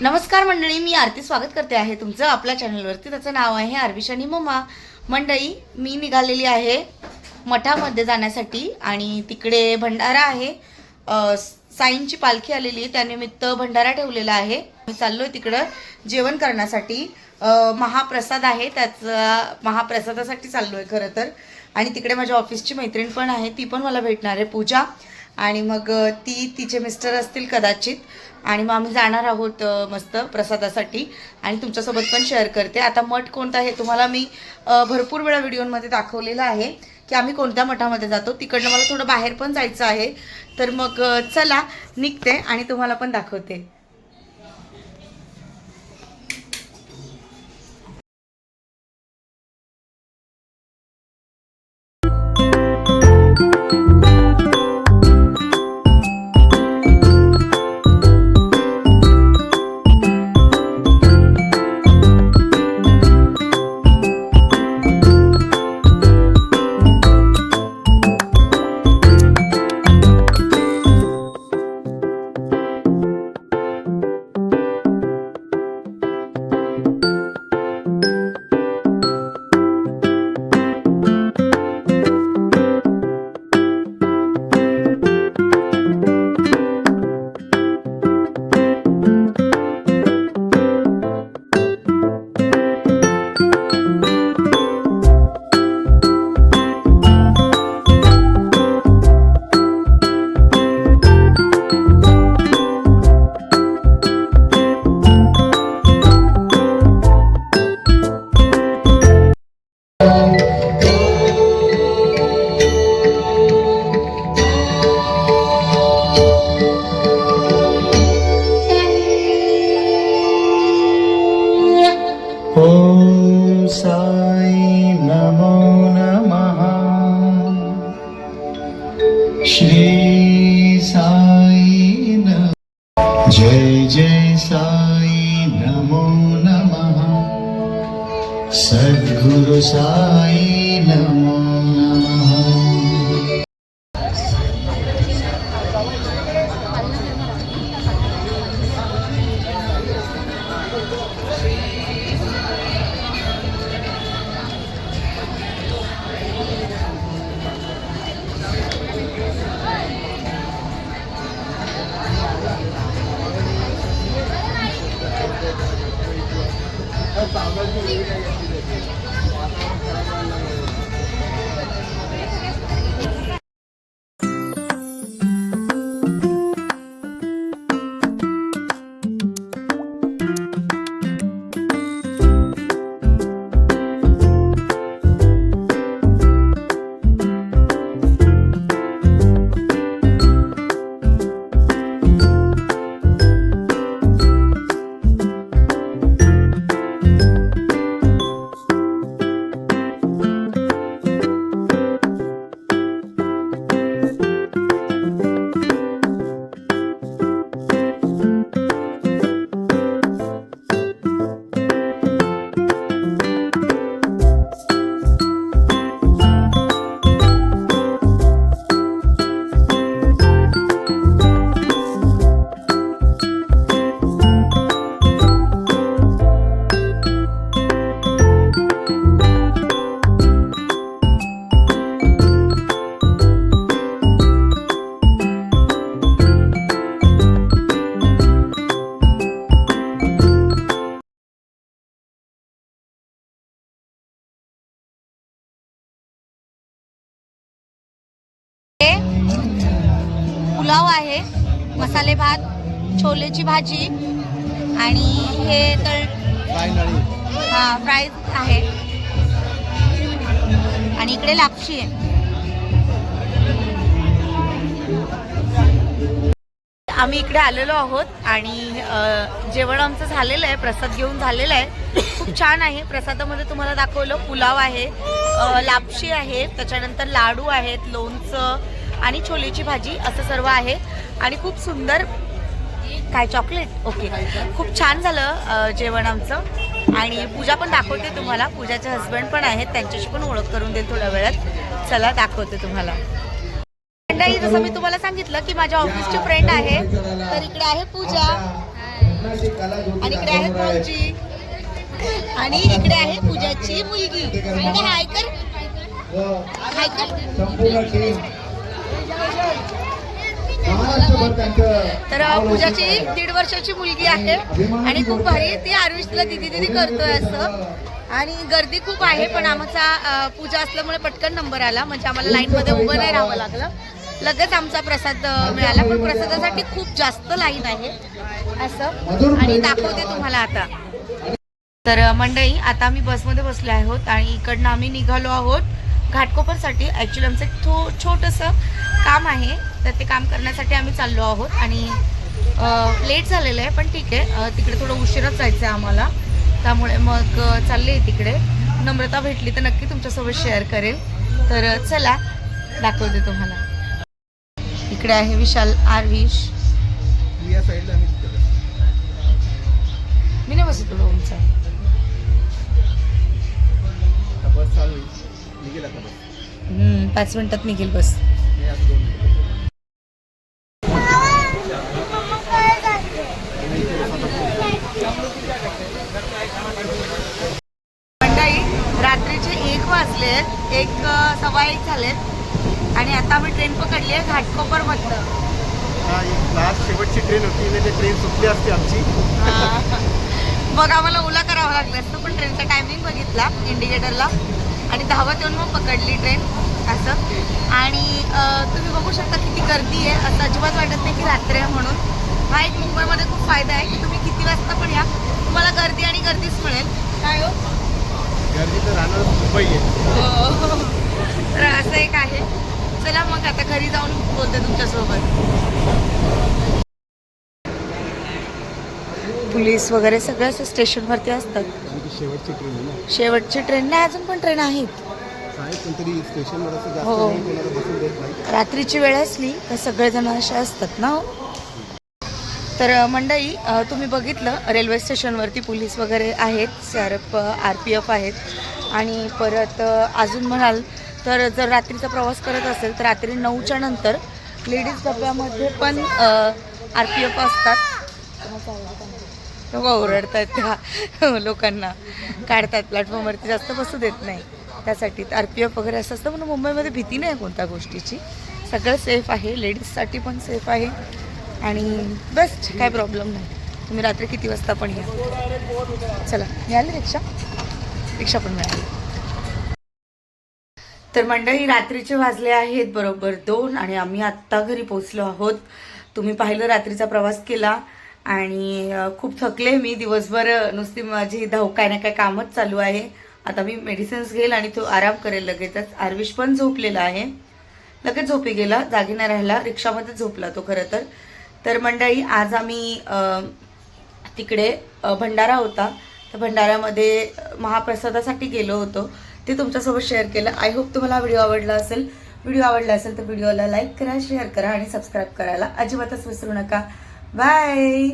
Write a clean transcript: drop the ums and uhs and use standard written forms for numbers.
नमस्कार मंडळी, मी आरती स्वागत करते आहे तुमचं आपल्या चॅनलवरती. त्याचं नाव आहे आरविशानी मम्मा. मंडळी, मी निघालेली आहे मठामध्ये जाण्यासाठी आणि तिकडे भंडारा आहे. साईंची पालखी आलेली आहे, त्यानिमित्त भंडारा ठेवलेला आहे. मी चाललोय तिकडं जेवण करण्यासाठी. महाप्रसाद आहे, त्याचा महाप्रसादासाठी चाललोय खरं तर. आणि तिकडे माझ्या ऑफिसची मैत्रीण पण आहे, ती पण मला भेटणार आहे, पूजा. आणि मग तिचे मिस्टर असतील कदाचित. आणि मग आम्ही जाणार आहोत मस्त प्रसादासाठी आणि तुमच्यासोबत पण शेअर करते. आता मठ कोणता आहे तुम्हाला मी भरपूर वेळा व्हिडिओमध्ये दाखवलेला आहे की आम्ही कोणत्या मठामध्ये जातो. तिकडनं मला थोडं बाहेर पण जायचं आहे, तर मग चला निघते आणि तुम्हाला पण दाखवते. ओम साई नमो नमः. श्री साई नमः. जय जय साई नमो नमः. सद्गुरु साई नमो नमः. पुलाव आहे, मसाले भात, छोलेची भाजी आणि हे फ्राईज आहे. आणि इकडे लापशी आहे. आम्ही इकडे आलेलो आहोत आणि जेवण आमचं झालेलं आहे, प्रसाद घेऊन झालेला आहे. खूप छान आहे. प्रसादामध्ये तुम्हाला दाखवलं पुलाव आहे, लापशी आहे, त्याच्यानंतर लाडू आहेत, लोणचं आणि छोलेची भाजी असं सर्व आहे. आणि खूप सुंदर काय चॉकलेट. ओके, खूप छान झालं जेवण आमचं. आणि पूजा पण दाखवते तुम्हाला. पूजाचे हस्बंड पण आहेत, त्यांच्याशी पण ओळख करून देईल थोड्या वेळात. चला दाखवते तुम्हाला. मंडळी, जसं मी तुम्हाला सांगितलं की माझ्या ऑफिसची फ्रेंड आहे, तर इकडे आहे पूजा. आणि इकडे आहे भाऊजी आणि इकडे आहे पूजाची मुलगी. इकडे हाय कर, हाय कर. तर पूजाची 1.5 वर्षाची मुलगी आहे आणि खूप भारी. ती आरुषला दिदी दिदी करतोय असं. आणि गर्दी खूप आहे, पण आमचा पूजा असल्यामुळे पटकन नंबर आला, म्हणजे आम्हाला लाईन मध्ये उभं नाही राहावं लागलं. लगेच आमचा प्रसाद मिळाला. पण प्रसादासाठी खूप जास्त लाईन आहे असं, आणि दाखवते तुम्हाला आता. तर मंडळी, आता आम्ही बसमध्ये बसलो आहोत आणि इकडनं आम्ही निघालो आहोत घाटकोपरसाठी. ॲक्च्युली आमचं एक छोटंसं काम आहे, तर ते काम करण्यासाठी आम्ही चाललो आहोत. आणि लेट झालेलं आहे, पण ठीक आहे. तिकडे थोडं उशिराच जायचं आहे आम्हाला, त्यामुळे मग चालले आहे तिकडे. नम्रता भेटली तर नक्की तुमच्यासोबत शेअर करेल. तर चला दाखवते तुम्हाला. इकडे आहे विशाल, आरविश. मी नाही बसत तुला उंच. बस चालू निघेल आता बस. 5 मिनिटात निघेल बस. मंडळी, रात्रीचे 1 वाजलेत, 1:15 झालेत आणि आता आम्ही ट्रेन पकडली आहे घाटकोपर मधनं. हा, लास्ट शेवटची ट्रेन होती, म्हणजे ट्रेन सुटली असते आमची. मग आम्हाला ओला करावा लागला असतं, पण ट्रेनचा टायमिंग बघितला इंडिकेटरला आणि धावत येऊन मग पकडली ट्रेन असं. आणि तुम्ही बघू शकता किती गर्दी आहे. असं अजिबात वाटत नाही की रात्री आहे म्हणून. हा एक मुंबईमध्ये खूप फायदा आहे की तुम्ही किती वाजता पण या, तुम्हाला गर्दी आणि गर्दीच मिळेल. काय हो, गर्दी तर राहणार मुंबई आहे. तर असं एक आहे. चला मग आता घरी जाऊन बोलते तुमच्यासोबत. पोलीस वगैरे सगळं असं स्टेशनवरती असतात. शेवटची ट्रेन आहे ना. शेवटची ट्रेन नाही, अजून पण ट्रेन आहेत. काय पण तरी स्टेशनवर असं जास्त हो. वेळ कोणाला बसून देत नाही. रात्रीची वेळ असली तर सगळेजण असे असतात ना. तर मंडळी, तुम्ही बघितलं रेल्वे स्टेशनवरती पोलीस वगैरे आहेत, CRP, RPF आहेत. आणि परत अजून म्हणाल तर जर रात्रीचा प्रवास करत असेल तर रात्री 9च्या नंतर लेडीज डब्यामध्ये पण RPF असतात. लोक ओरडतात त्या लोकांना, काढतात प्लॅटफॉर्मवरती, जास्त बसू देत नाही. त्यासाठी RPF वगैरे असं असतं. म्हणून मुंबईमध्ये भीती नाही कोणत्या गोष्टीची. सगळं सेफ आहे, लेडीजसाठी पण सेफ आहे आणि बेस्ट, काय प्रॉब्लेम नाही. तुम्ही रात्री किती वाजता पण या. चला, मिळाली रिक्षा पण मिळाली. तर मंडळी, रात्रीचे वाजले आहेत बरोबर 2 आणि आम्ही आत्ता घरी पोचलो आहोत. तुम्ही पाहिलं रात्रीचा प्रवास केला आणि खूप थकले मी. दिवसभर नुसती माझी काय ना काय कामच चालू आहे. आता मी मेडिसिन्स घेईल आणि तो आराम करेल लगेचच. आरविश पण झोपलेला आहे, लगेच झोपी गेला, जागी नाही राहिला, रिक्षामध्ये झोपला तो खरं तर. तर मंडळी, आज आम्ही तिकडे भंडारा होता, तर भंडाऱ्यामध्ये महाप्रसादासाठी गेलो होतो. ते तुमच्यासोबत शेअर केलं. आय होप तुम्हाला व्हिडिओ आवडला असेल. व्हिडिओ आवडला असेल तर व्हिडिओला लाईक करा, शेअर करा आणि सबस्क्राईब करायला अजिबातच विसरू नका. बाय.